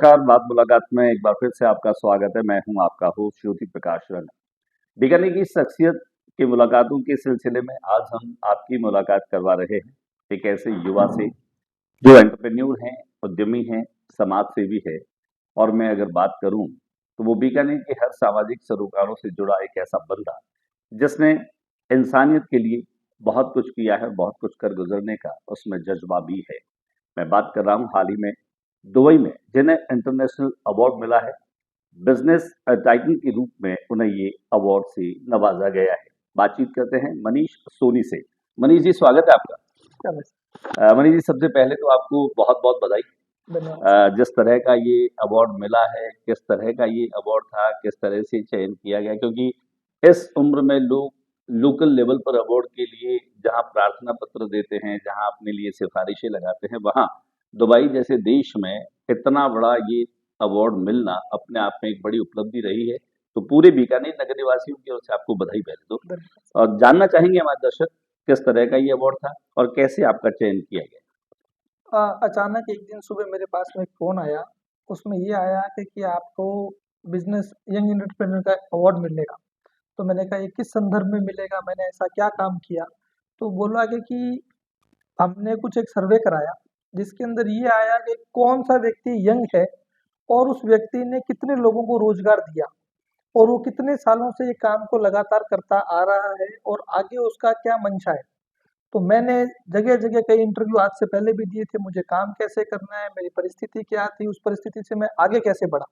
नमस्कार, बात मुलाकात में एक बार फिर से आपका स्वागत है। मैं हूं आपका होस्ट ज्योति प्रकाश रंगा। बीकानेर की शख्सियत की मुलाकातों के सिलसिले में आज हम आपकी मुलाकात करवा रहे हैं एक ऐसे युवा से जो एंटरप्रेन्योर हैं, उद्यमी हैं, समाज सेवी है। और मैं अगर बात करूं तो वो बीकानेर के हर सामाजिक सरोकारों से जुड़ा एक ऐसा बंदा जिसने इंसानियत के लिए बहुत कुछ किया है, बहुत कुछ कर गुजरने का उसमें जज्बा भी है। मैं बात कर रहा हूं हाल ही में दुबई में जिन्हें इंटरनेशनल अवार्ड मिला है, बिजनेस टाइटन के रूप में उन्हें ये अवार्ड से नवाजा गया है। बातचीत करते हैं मनीष सोनी से। मनीष जी, स्वागत है आपका। मनीष जी, सबसे पहले तो आपको बहुत बहुत बधाई। धन्यवाद। जिस तरह का ये अवार्ड मिला है, किस तरह का ये अवार्ड था, किस तरह से चयन किया गया, क्योंकि इस उम्र में लोग लोकल लेवल पर अवार्ड के लिए जहां प्रार्थना पत्र देते हैं, जहां अपने लिए सिफारिशें लगाते हैं, वहां दुबई जैसे देश में इतना बड़ा ये अवार्ड मिलना अपने आप में एक बड़ी उपलब्धि रही है। तो पूरे बीकानेर नगर निवासियों की ओर से आपको बधाई पहले तो। धन्यवाद। और जानना चाहेंगे हमारे दर्शक किस तरह का ये अवार्ड था और कैसे आपका चयन किया गया। अचानक एक दिन सुबह मेरे पास में एक फ़ोन आया। उसमें ये आया कि आपको बिज़नेस यंग एंटरप्रेन्योर का अवार्ड मिलेगा। तो मैंने कहा ये किस संदर्भ में मिलेगा? मैंने ऐसा क्या काम किया? तो बोला कि हमने कुछ एक सर्वे कराया, जिसके अंदर ये आया कि कौन-सा व्यक्ति यंग है और उस व्यक्ति ने कितने लोगों को रोज़गार दिया और वो कितने सालों से ये काम को लगातार करता आ रहा है और आगे उसका क्या मंशा है। तो मैंने जगह-जगह कई इंटरव्यू आज से पहले भी दिए थे, मुझे काम कैसे करना है, मेरी परिस्थिति क्या थी, उस परिस्थिति से मैं आगे कैसे बढ़ा।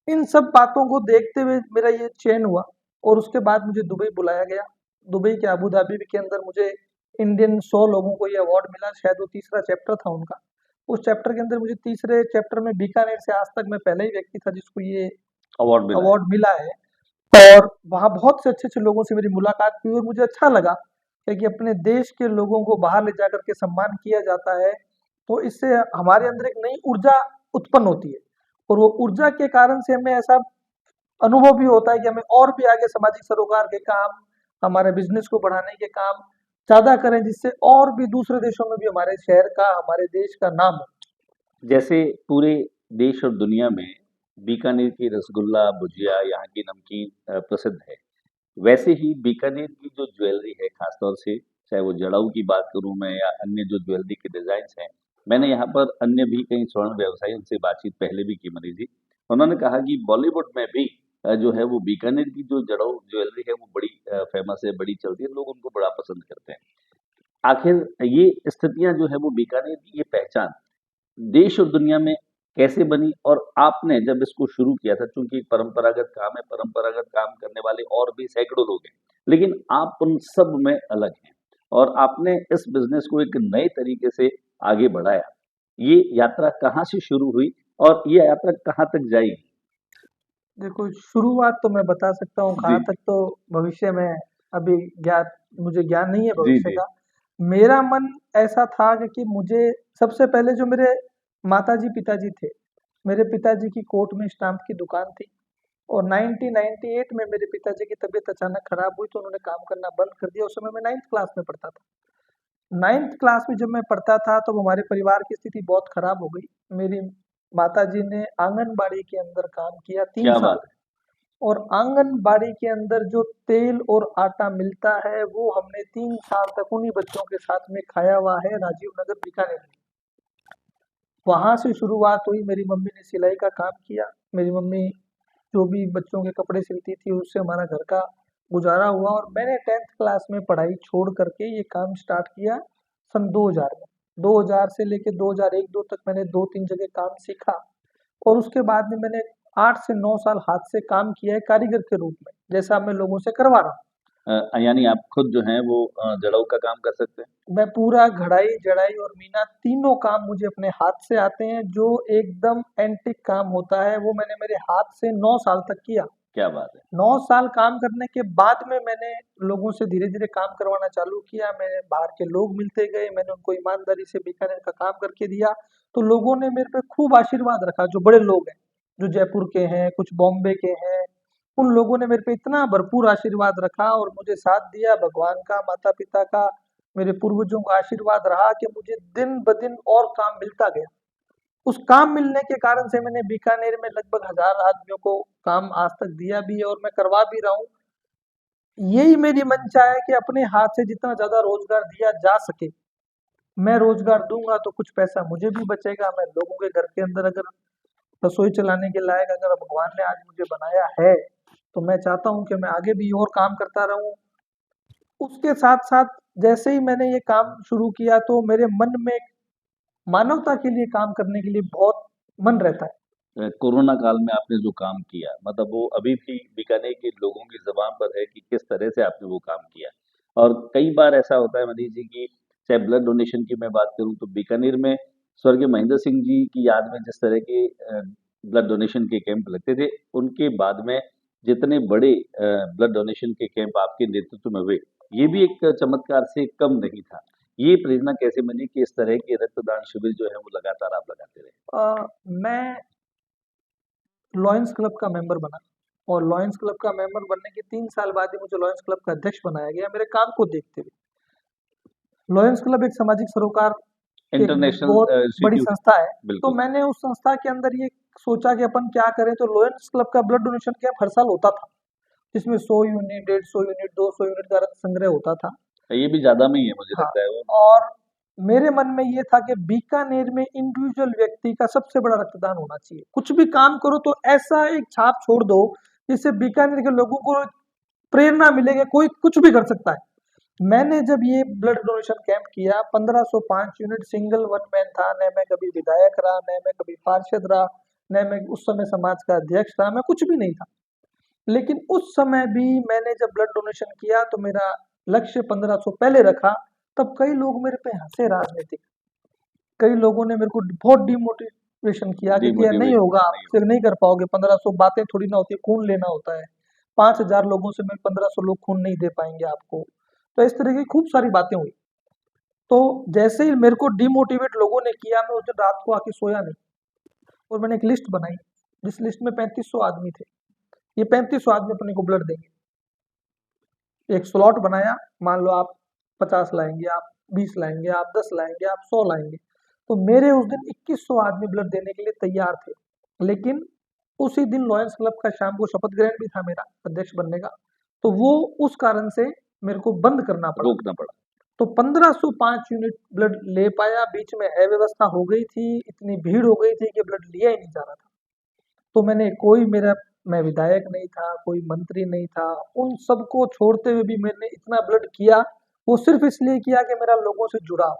इन सब बातों को देखते हुए मेरा ये चयन हुआ और उसके बाद मुझे दुबई बुलाया गया। दुबई के अबू धाबी के अंदर मुझे इंडियन 100 लोगों को ये अवार्ड मिला, शायद वो तीसरा चैप्टर था उनका। उस चैप्टर के अंदर मुझे तीसरे चैप्टर में बीकानेर से आज तक मैं पहला ही व्यक्ति था जिसको ये अवार्ड मिला है। अवार्ड मिला है। और वहाँ बहुत से अच्छे-अच्छे लोगों से मेरी मुलाकात हुई और मुझे अच्छा लगा कि अपने देश के लोगों को बाहर ले जाकर के सम्मान किया जाता है, तो इससे हमारे अंदर एक नई ऊर्जा उत्पन्न होती है और वो ऊर्जा के कारण से हमें ऐसा अनुभव भी होता है कि हमें और भी आगे सामाजिक सरोकार के काम, हमारे बिज़नेस को बढ़ाने के काम ज़्यादा करें, जिससे और भी दूसरे देशों में भी हमारे शहर का, हमारे देश का नाम हो। जैसे पूरे देश और दुनिया में बीकानेर की रसगुल्ला, भुजिया, यहाँ की नमकीन प्रसिद्ध है। वैसे ही बीकानेर की जो ज्वेलरी है खासतौर से, चाहे वो जड़ाऊ की बात करूँ मैं या अन्य जो ज्वेलरी के डिज़ाइन्स हैं, मैंने यहाँ पर अन्य भी कई स्वर्ण व्यवसायियों से बातचीत पहले भी की मनीष जी। उन्होंने कहा कि बॉलीवुड में भी जो है वो बीकानेर की जो जड़ाऊ ज्वेलरी है वो बड़ी फ़ेमस है, बड़ी चलती है, लोग उनको बड़ा पसंद करते हैं। आखिर ये स्थितियाँ जो है वो बीकानेर की ये पहचान देश और दुनिया में कैसे बनी और आपने जब इसको शुरू किया था, चूंकि एक परंपरागत काम है, परंपरागत काम करने वाले और भी सैकड़ों लोग हैं, लेकिन आप उन सब में अलग हैं और आपने इस बिजनेस को एक नए तरीके से आगे बढ़ाया। ये यात्रा कहाँ से शुरू हुई और ये यात्रा कहाँ तक जाएगी? देखो, शुरुआत तो मैं बता सकता हूँ, जी कहाँ तक तो भविष्य में अभी ज्ञात मुझे ज्ञान नहीं है जी भविष्य जी। का। मेरा मन ऐसा था कि मुझे सबसे पहले जो मेरे माताजी पिताजी थे, मेरे पिताजी की कोर्ट में स्टाम्प की दुकान थी और 1998 में मेरे पिताजी की तबीयत अचानक खराब हुई तो उन्होंने काम करना बंद कर दिया। उस समय मैं 9th क्लास में पढ़ता था। 9th क्लास में जब मैं पढ़ता था तो हमारे परिवार की स्थिति बहुत खराब हो गई। मेरी माताजी ने आंगनबाड़ी के अंदर काम किया 3 क्या साल बात और आंगनबाड़ी के अंदर जो तेल और आटा मिलता है वो हमने 3 साल तक उन्हीं बच्चों के साथ में खाया हुआ है राजीव नगर बीकानेर में। वहाँ से शुरुआत हुई, मेरी मम्मी ने सिलाई का काम किया। मेरी मम्मी जो भी बच्चों के कपड़े सिलती थी उससे हमारा घर का गुजारा हुआ और मैंने 10th क्लास में पढ़ाई छोड़ करके ये काम स्टार्ट किया सन 2000 में। 2000 से लेके 2001-2 तक मैंने 2-3 जगह काम सीखा और उसके बाद में मैंने 8 से 9 साल हाथ से काम किया है कारीगर के रूप में, जैसा अब मैं लोगों से करवा रहा हूँ। है? यानी आप खुद जो हैं वो जड़ाऊ का काम कर सकते हैं? मैं पूरा घड़ाई, जड़ाई और मीना तीनों काम मुझे अपने हाथ से आते हैं। जो एकदम एंटीक काम होता है वो मैंने मेरे हाथ से 9 साल तक किया। क्या बात है। 9 साल काम करने के बाद में मैंने लोगों से धीरे-धीरे काम करवाना चालू किया। मेरे बाहर के लोग मिलते गए, मैंने उनको ईमानदारी से बीकानेर का काम करके दिया, तो लोगों ने मेरे पे खूब आशीर्वाद रखा। जो बड़े लोग हैं, जो जयपुर के हैं, कुछ बॉम्बे के हैं, उन लोगों ने मेरे पे इतना भरपूर आशीर्वाद रखा और मुझे साथ दिया। भगवान का, माता-पिता का, मेरे पूर्वजों का आशीर्वाद रहा कि मुझे दिन-ब-दिन और काम मिलता गया। उस काम मिलने के कारण से मैंने बीकानेर में लगभग 1000 आदमियों को काम आज तक दिया भी है और मैं करवा भी रहा हूँ। यही मेरी मंशा है कि अपने हाथ से जितना ज़्यादा रोज़गार दिया जा सके, मैं रोज़गार दूँगा तो कुछ पैसा मुझे भी बचेगा। मैं लोगों के घर के अंदर अगर रसोई चलाने के लायक अगर भगवान ने आज मुझे बनाया है, तो मैं चाहता हूँ कि मैं आगे भी और काम करता रहूँ। उसके साथ-साथ जैसे ही मैंने ये काम शुरू किया तो मेरे मन में मानवता के लिए काम करने के लिए बहुत मन रहता है। कोरोना काल में आपने जो काम किया मतलब वो अभी भी बीकानेर के लोगों की ज़ुबान पर है कि किस तरह से आपने वो काम किया। और कई बार ऐसा होता है मनीष जी कि चाहे ब्लड डोनेशन की मैं बात करूँ तो बीकानेर में स्वर्गीय महेंद्र सिंह जी की याद में जिस तरह के ब्लड डोनेशन के कैंप लगते थे, उनके बाद में जितने बड़े ब्लड डोनेशन के कैंप आपके नेतृत्व में हुए, ये भी एक चमत्कार से कम नहीं था। ये प्रेरणा कैसे बनी कि इस तरह के रक्तदान शिविर जो है वो लगातार आप लगाते रहे? मैं लॉयंस क्लब का मेंबर बना और लॉयंस क्लब का मेंबर बनने के 3 साल बाद ही मुझे लॉयंस क्लब का अध्यक्ष बनाया गया मेरे काम को देखते हुए। लॉयंस क्लब एक सामाजिक सरोकार एक इंटरनेशनल बहुत बड़ी इंस्टीट्यूट संस्था है। तो बिल्कुल। मैंने उस संस्था के अंदर ये सोचा कि अपन क्या करें, तो लॉयंस क्लब का ब्लड डोनेशन कैंप हर साल होता था, जिसमें 100 यूनिट, 150 यूनिट, 200 यूनिट का रक्त संग्रह होता था। ये भी ज़्यादा में ही है मुझे हाँ, लगता है वो। और मेरे मन में ये था कि बीकानेर में इंडिविजुअल व्यक्ति का सबसे बड़ा रक्तदान होना चाहिए। कुछ भी काम करो तो ऐसा एक छाप छोड़ दो, जिससे बीकानेर के लोगों को प्रेरणा मिले कि कोई कुछ भी कर सकता है। मैंने जब ये ब्लड डोनेशन कैंप किया, 1505 यूनिट सिंगल वन मैन था, न मैं कभी विधायक रहा, न मैं कभी पार्षद रहा, न मैं उस समय समाज का अध्यक्ष था, मैं कुछ भी नहीं था। लेकिन उस समय भी मैंने जब ब्लड डोनेशन किया तो मेरा लक्ष्य 1500 पहले रखा, तब कई लोग मेरे पे हँसे राजनीतिक। कई लोगों ने मेरे को बहुत डिमोटिवेशन किया कि ये नहीं डिमोटिवेशन होगा, नहीं आपसे होगा। नहीं कर पाओगे, 1500 बातें थोड़ी ना होती है, खून लेना होता है। 5000 लोगों से मैं 1500 लोग खून नहीं दे पाएँगे आपको। तो इस तरह की खूब सारी बातें हुई। तो जैसे ही मेरे को डिमोटिवेट लोगों ने किया, मैं उस दिन रात को आके सोया नहीं और मैंने एक लिस्ट बनाई, जिस लिस्ट में 3500 आदमी थे। ये 3500 आदमी अपने को ब्लड देंगे। एक स्लॉट बनाया, मान लो आप 50 लाएँगे, आप 20 लाएँगे, आप 10 लाएँगे, आप 100 लाएँगे। तो मेरे उस दिन 2100 आदमी ब्लड देने के लिए तैयार थे। लेकिन उसी दिन लॉयंस क्लब का शाम को शपथ ग्रहण भी था मेरा अध्यक्ष बनने का। तो वो उस कारण से मेरे को बंद करना पड़ा। रोकना पड़ा। तो 1505 यूनिट ब्लड ले पाया, बीच में अव्यवस्था हो गई थी, इतनी भीड़ हो गई थी कि ब्लड लिया ही नहीं जा रहा था। तो मैंने कोई मेरा मैं विधायक नहीं था, कोई मंत्री नहीं था, उन सबको छोड़ते हुए भी मैंने इतना ब्लड किया, वो सिर्फ इसलिए किया कि मेरा लोगों से जुड़ाव।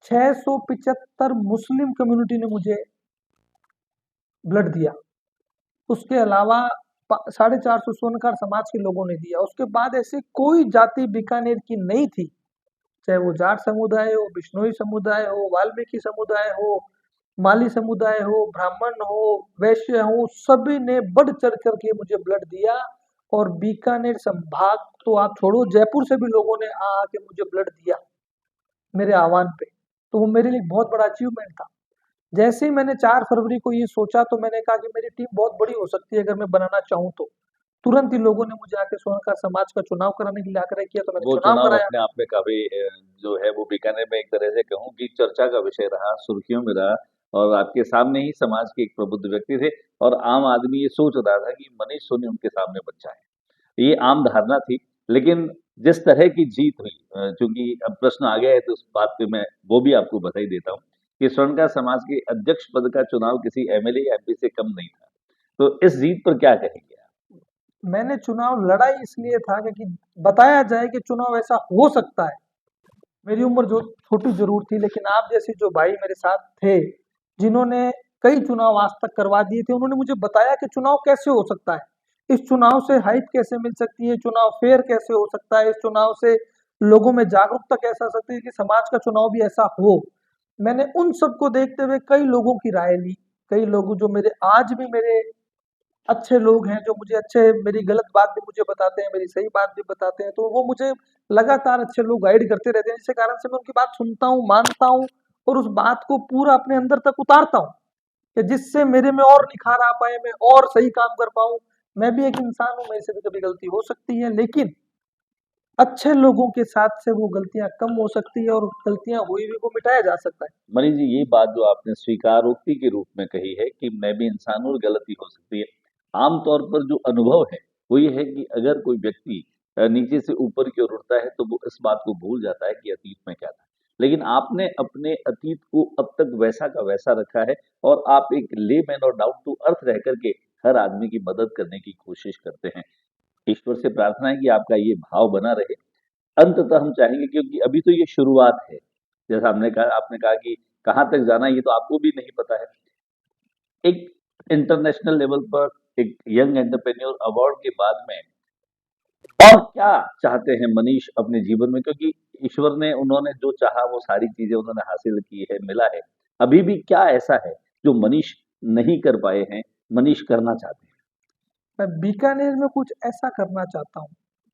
675 मुस्लिम कम्युनिटी ने मुझे ब्लड दिया। उसके अलावा 450 सोनकार समाज के लोगों ने दिया। उसके बाद ऐसी कोई जाति बीकानेर की नहीं थी, चाहे वो जाट समुदाय हो, बिश्नोई समुदाय हो, वाल्मीकि समुदाय हो, माली समुदाय हो, ब्राह्मण हो, वैश्य हो, सभी ने बढ़ चढ़ कर के मुझे ब्लड दिया। और बीकानेर संभाग तो आप छोड़ो, जयपुर से भी लोगों ने आ के मुझे ब्लड दिया मेरे आह्वान पे। तो वो मेरे लिए बहुत बड़ा अचीवमेंट था। जैसे ही मैंने 4 फरवरी को ये सोचा तो मैंने कहा कि मेरी टीम बहुत बड़ी हो सकती है अगर मैं बनाना चाहूँ तो। तुरंत ही लोगों ने मुझे आके सोनकर समाज का चुनाव कराने के लिए आग्रह किया, तो मैंने वो चुनाव चुनाव कराया। अपने आप में काफ़ी जो है वो बीकानेर में एक तरह से कहूँ कि चर्चा का विषय रहा, सुर्खियों में रहा और आपके सामने ही समाज के एक प्रबुद्ध व्यक्ति थे और आम आदमी ये सोच रहा था कि मनीष सोनी उनके सामने बच्चा है। ये आम धारणा थी, लेकिन जिस तरह की जीत हुई चूँकि अब प्रश्न आ गया है तो उस बात पे मैं वो भी आपको बधाई देता हूँ कि स्वर्णकार समाज के अध्यक्ष पद का चुनाव किसी एमएलए या एमपी से कम नहीं था। तो इस जीत पर क्या कहेंगे आप? मैंने चुनाव लड़ा ही इसलिए था कि बताया जाए कि चुनाव ऐसा हो सकता है। मेरी उम्र जो छोटी ज़रूर थी, लेकिन आप जैसे जो भाई मेरे साथ थे, जिन्होंने कई चुनाव आज तक करवा दिए थे, उन्होंने मुझे बताया कि चुनाव कैसे हो सकता है, इस चुनाव से हाइप कैसे मिल सकती है, चुनाव फेयर कैसे हो सकता है, इस चुनाव से लोगों में जागरूकता कैसे आ सकती है कि समाज का चुनाव भी ऐसा हो। मैंने उन सबको देखते हुए कई लोगों की राय ली, कई लोग जो मेरे आज भी मेरे अच्छे लोग हैं, जो मुझे अच्छे मेरी गलत बात भी मुझे बताते हैं, मेरी सही बात भी बताते हैं, तो वो मुझे लगातार अच्छे लोग गाइड करते रहते हैं, जिसके कारण से मैं उनकी बात सुनता हूँ, मानता हूँ और उस बात को पूरा अपने अंदर तक उतारता हूँ, कि जिससे मेरे में और निखार आ पाए, मैं और सही काम कर पाऊँ। मैं भी एक इंसान हूँ, मेरे से भी कभी गलती हो सकती है, लेकिन अच्छे लोगों के साथ से वो गलतियां कम हो सकती है और गलतियां हुई हुई को मिटाया जा सकता है। मनीष जी, ये बात जो आपने स्वीकारोक्ति के रूप में कही है कि मैं भी इंसान हूँ और गलती हो सकती है, आमतौर पर जो अनुभव है वो ये है कि अगर कोई व्यक्ति नीचे से ऊपर की ओर उठता है तो वो इस बात को भूल जाता है कि अतीत में क्या था। लेकिन आपने अपने अतीत को अब तक वैसा का वैसा रखा है और आप एक लेमैन और डाउन टू अर्थ रह करके हर आदमी की मदद करने की कोशिश करते हैं। ईश्वर से प्रार्थना है कि आपका ये भाव बना रहे। अंततः हम चाहेंगे, क्योंकि अभी तो ये शुरुआत है। जैसा हमने कहा, आपने कहा कि कहाँ तक जाना है ये तो आपको भी नहीं पता है। एक इंटरनेशनल लेवल पर एक यंग एंटरप्रेन्योर अवार्ड के बाद में और क्या चाहते हैं मनीष अपने जीवन में? क्योंकि ईश्वर ने, उन्होंने जो चाहा वो सारी चीजें उन्होंने हासिल की है, मिला है। अभी भी क्या ऐसा है जो मनीष नहीं कर पाए हैं, मनीष करना चाहते हैं? मैं बीकानेर में कुछ ऐसा करना चाहता हूँ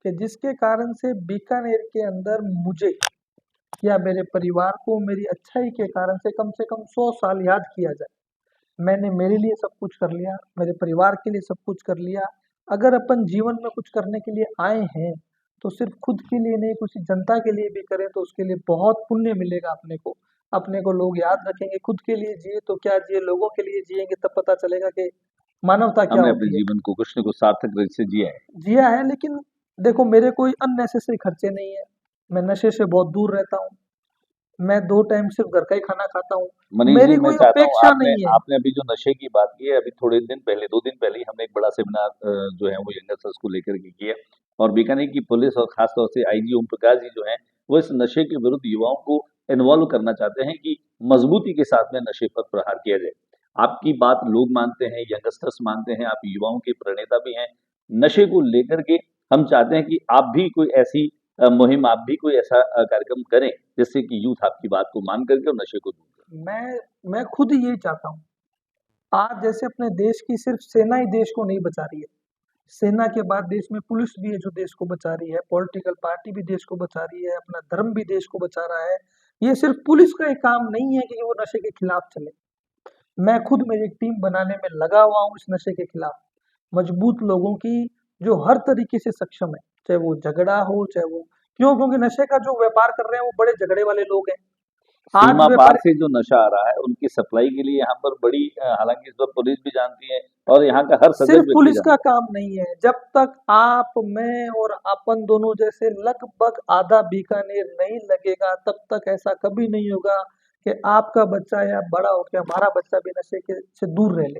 कि जिसके कारण से बीकानेर के अंदर मुझे या मेरे परिवार को मेरी अच्छाई के कारण से कम 100 साल याद किया जाए। मैंने मेरे लिए सब कुछ कर लिया, मेरे परिवार के लिए सब कुछ कर लिया। अगर अपन जीवन में कुछ करने के लिए आए हैं, तो सिर्फ खुद के लिए नहीं, किसी जनता के लिए भी करें तो उसके लिए बहुत पुण्य मिलेगा अपने को। अपने को लोग याद रखेंगे, खुद के लिए जिए तो क्या जिए, लोगों के लिए जिएंगे तब पता चलेगा कि मानवता क्या हमने अपने होती है। जीवन को कुछ न कुछ सार्थक रूप से जिया है। जिया है, लेकिन देखो मेरे कोई अननेसेसरी खर्चे नहीं है। मैं नशे से बहुत दूर रहता हूँ। मैं 2 टाइम सिर्फ घर का ही खाना खाता हूँ। मनीष जी, मेरी मैं कोई चाहता हूँ, अपेक्षा आपने नहीं है। आपने अभी जो नशे की बात की है, अभी थोड़े दिन पहले, 2 दिन पहले ही हमने एक बड़ा सेमिनार जो है वो यंगस्टर्स को लेकर के किया। और बीकानेर की पुलिस और खास तौर से आईजी ओम प्रकाश जी जो हैं, वो इस नशे के विरुद्ध युवाओं को इन्वॉल्व करना चाहते हैं कि मजबूती के साथ में नशे पर प्रहार किया जाए। आपकी बात लोग मानते हैं, यंगस्टर्स मानते हैं, आप युवाओं के प्रणेता भी हैं। नशे को लेकर के हम चाहते हैं कि आप भी कोई ऐसी मुहिम, आप भी कोई ऐसा कार्यक्रम करें जिससे कि यूथ आपकी बात को मान करके और नशे को दूर करे। मैं खुद यही चाहता हूँ। आज जैसे अपने देश की सिर्फ सेना ही देश को नहीं बचा रही है। सेना के बाद देश में पुलिस भी है जो देश को बचा रही है, पॉलिटिकल पार्टी भी देश को बचा रही है, अपना धर्म भी देश को बचा रहा है। ये सिर्फ पुलिस का एक काम नहीं है कि वो नशे के खिलाफ चले। मैं खुद मेरी एक टीम बनाने में लगा हुआ हूँ इस नशे के खिलाफ। मजबूत लोगों की जो हर तरीके से सक्षम है, चाहे वो झगड़ा हो, चाहे वो क्यों, क्योंकि नशे का जो व्यापार कर रहे हैं वो बड़े झगड़े वाले लोग हैं। आज सीमा पार व्यापारी से जो नशा आ रहा है, उनकी सप्लाई के लिए यहाँ पर बड़ी हालाँकि इस बात पुलिस भी जानती है और यहाँ का हर सिर्फ सजग व्यक्ति पुलिस का जानता है। काम नहीं है। जब तक आप, मैं और अपन दोनों जैसे लगभग आधा बीकानेर नहीं लगेगा, तब तक ऐसा कभी नहीं होगा कि आपका बच्चा या बड़ा हो के हमारा बच्चा भी नशे के से दूर रह ले।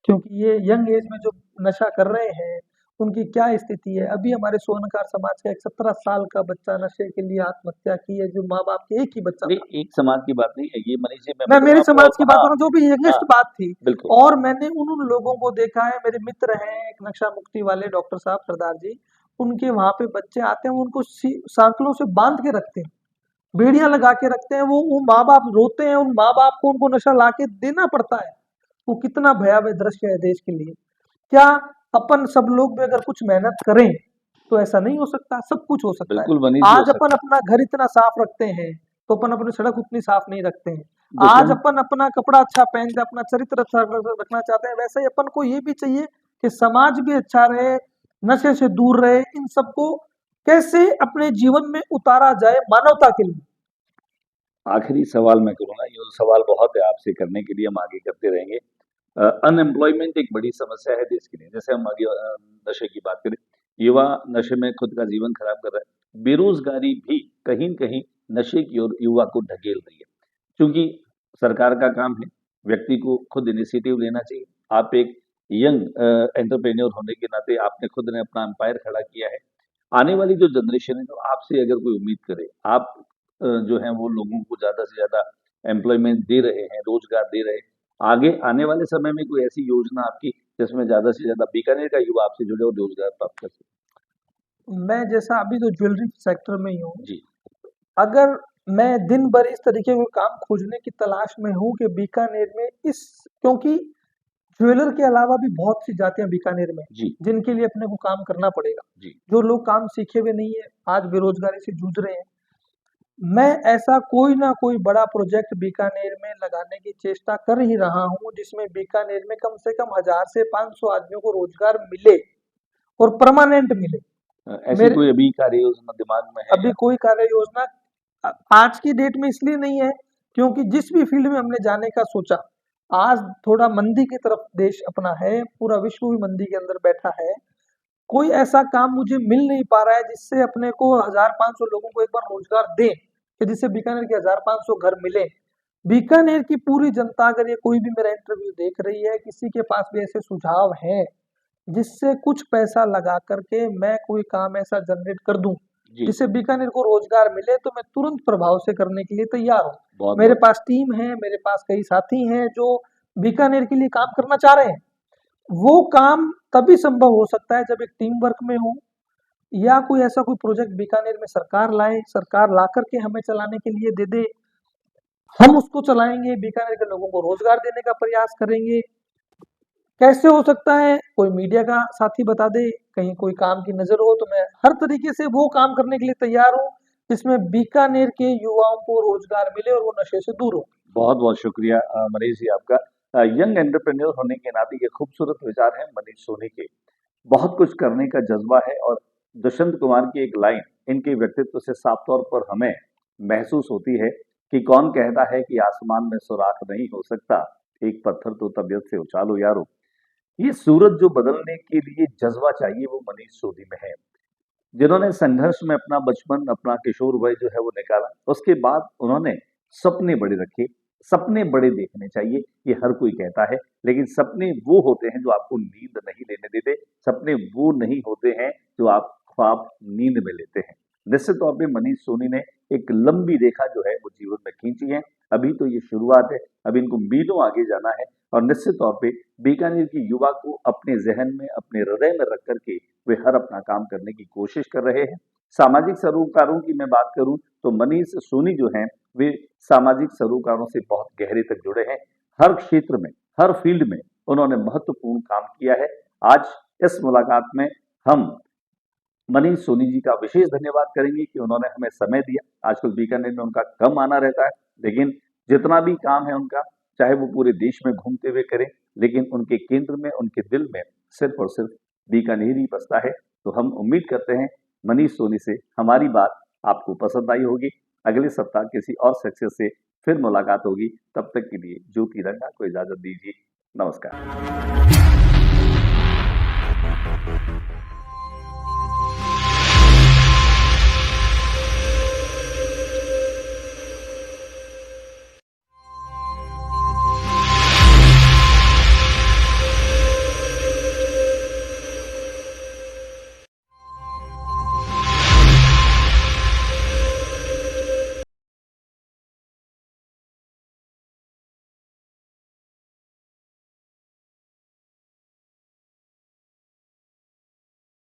क्योंकि ये यंग एज में जो नशा कर रहे हैं, उनकी क्या स्थिति है। अभी हमारे सोनकार समाज का एक 17 साल का बच्चा नशे के लिए आत्महत्या की है, जो माँ बाप के एक ही बच्चा था। नहीं, एक समाज की बात नहीं है ये मनीष जी, मैं मैं बताऊँ मेरे आपको समाज की अब। बात हाँ, कर रहा हूँ, जो भी हाँ, यंगेस्ट बात थी। बिल्कुल। और मैंने उन लोगों को देखा है, मेरे मित्र हैं एक नशा मुक्ति वाले डॉक्टर साहब सरदार जी, उनके वहां पे बच्चे आते हैं, वो उनको सांकलों से बांध के रखते हैं, बेड़ियां लगा के रखते हैं। वो माँ बाप रोते हैं, उन माँ बाप को उनको नशा ला के देना पड़ता है। वो कितना भयावह दृश्य है देश के लिए। क्या अपन सब लोग भी अगर कुछ मेहनत करें तो ऐसा नहीं हो सकता? सब कुछ हो सकता है। बिल्कुल मनीष जी, हो आज अपन सकता है। अपना घर इतना साफ रखते हैं, तो अपन अपनी सड़क उतनी साफ नहीं रखते हैं। देखिए आज हम अपन अपना कपड़ा अच्छा पहनते, अपना चरित्र अच्छा रखना चाहते हैं, वैसे ही अपन को ये भी चाहिए कि समाज भी अच्छा रहे, नशे से दूर रहे। इन सबको कैसे अपने जीवन में उतारा जाए मानवता के लिए। आखिरी सवाल मैं करूँगा, ये सवाल बहुत है आपसे करने के लिए, हम आगे करते रहेंगे। अनएम्प्लॉयमेंट एक बड़ी समस्या है देश के लिए। जैसे हम आगे नशे की बात करें, युवा नशे में खुद का जीवन खराब कर रहा है। बेरोजगारी भी कहीं न कहीं नशे की ओर युवा को ढकेल रही है। क्योंकि सरकार का काम है, व्यक्ति को खुद इनिशिएटिव लेना चाहिए। आप एक यंग एंटरप्रेन्योर होने के नाते आपने खुद ने अपना एम्पायर खड़ा किया है। आने वाली जो जनरेशन है, तो आपसे अगर कोई उम्मीद करे, आप जो हैं वो लोगों को ज़्यादा से ज़्यादा एम्प्लॉयमेंट दे रहे हैं, रोज़गार दे रहे हैं। आगे आने वाले समय में कोई ऐसी योजना आपकी जिसमें ज़्यादा से ज़्यादा बीकानेर का युवा आपसे जुड़े और रोज़गार प्राप्त कर सके? मैं जैसा अभी तो ज्वेलरी सेक्टर में ही हूँ। जी, अगर मैं दिन भर इस तरीके के काम खोजने की तलाश में हूँ कि बीकानेर में इस, क्योंकि ज्वेलर के अलावा भी बहुत सी जातियां बीकानेर में हैं, जी, जिनके लिए अपने को काम करना पड़ेगा। जी। जो लोग काम सीखे हुए नहीं है, आज बेरोजगारी से जूझ रहे हैं। मैं ऐसा कोई ना कोई बड़ा प्रोजेक्ट बीकानेर में लगाने की चेष्टा कर ही रहा हूँ, जिसमें बीकानेर में कम से कम 1000 से 500 आदमियों को रोजगार मिले और परमानेंट मिले। ऐसी मेरे कोई अभी कार्य योजना दिमाग में है अभी या? कोई कार्य योजना आज की डेट में इसलिए नहीं है क्योंकि जिस भी फील्ड में हमने जाने का सोचा, आज थोड़ा मंदी की तरफ देश अपना है, पूरा विश्व भी मंदी के अंदर बैठा है। कोई ऐसा काम मुझे मिल नहीं पा रहा है जिससे अपने को 1500 लोगों को एक बार रोजगार दे कि जिससे बीकानेर के 1500 घर मिले। बीकानेर की पूरी जनता अगर ये कोई भी मेरा इंटरव्यू देख रही है, किसी के पास भी ऐसे सुझाव हैं जिससे कुछ पैसा लगा करके मैं कोई काम ऐसा जनरेट कर दूं जी, जिससे बीकानेर को रोजगार मिले, तो मैं तुरंत प्रभाव से करने के लिए तैयार हूँ। बहुत मेरे बहुत पास टीम है, मेरे पास कई साथी हैं जो बीकानेर के लिए काम करना चाह रहे हैं। वो काम तभी संभव हो सकता है जब एक टीम वर्क में हो, या कोई ऐसा कोई प्रोजेक्ट बीकानेर में सरकार लाए, सरकार ला करके हमें चलाने के लिए दे दे, हम उसको चलाएंगे, बीकानेर के लोगों को रोजगार देने का प्रयास करेंगे। कैसे हो सकता है, कोई मीडिया का साथी बता दे, कहीं कोई काम की नजर हो, तो मैं हर तरीके से वो काम करने के लिए तैयार हूँ जिसमें बीकानेर के युवाओं को रोजगार मिले और वो नशे से दूर हो। बहुत बहुत शुक्रिया मनीष जी आपका। यंग एंटरप्रेन्योर होने के नाते ये खूबसूरत विचार हैं मनीष सोनी के। बहुत कुछ करने का जज्बा है और दुष्यंत कुमार की एक लाइन इनके व्यक्तित्व से साफ तौर पर हमें महसूस होती है कि कौन कहता है कि आसमान में सुराख नहीं हो सकता, एक पत्थर तो तबीयत से उछालो यारो। ये सूरज जो बदलने के लिए जज्बा चाहिए वो मनीष सोनी में है, जिन्होंने संघर्ष में अपना बचपन, अपना किशोर वय जो है वो निकाला। उसके बाद उन्होंने सपने बड़े रखे। सपने बड़े देखने चाहिए, ये हर कोई कहता है, लेकिन सपने वो होते हैं जो आपको नींद नहीं लेने देते। सपने वो नहीं होते हैं जो आप ख्वाब नींद में लेते हैं। निश्चित तौर पे मनीष सोनी ने एक लंबी रेखा जो है वो जीवन में खींची है। अभी तो ये शुरुआत है, अभी इनको मीलों आगे जाना है और निश्चित तौर पे बीकानेर की युवा को अपने ज़हन में, अपने हृदय में रख कर के वे हर अपना काम करने की कोशिश कर रहे हैं। सामाजिक सरोकारों की मैं बात करूं तो मनीष सोनी जो हैं वे सामाजिक सरोकारों से बहुत गहरे तक जुड़े हैं। हर क्षेत्र में, हर फील्ड में उन्होंने महत्वपूर्ण काम किया है। आज इस मुलाकात में हम मनीष सोनी जी का विशेष धन्यवाद करेंगे कि उन्होंने हमें समय दिया। आजकल बीकानेर में उनका कम आना रहता है, लेकिन जितना भी काम है उनका, चाहे वो पूरे देश में घूमते हुए करें, लेकिन उनके केंद्र में, उनके दिल में सिर्फ और सिर्फ बीकानेर ही बसता है। तो हम उम्मीद करते हैं मनीष सोनी से हमारी बात आपको पसंद आई होगी। अगले सप्ताह किसी और सक्सेस से फिर मुलाकात होगी। तब तक के लिए ज्योति रंगा को इजाजत दीजिए। नमस्कार।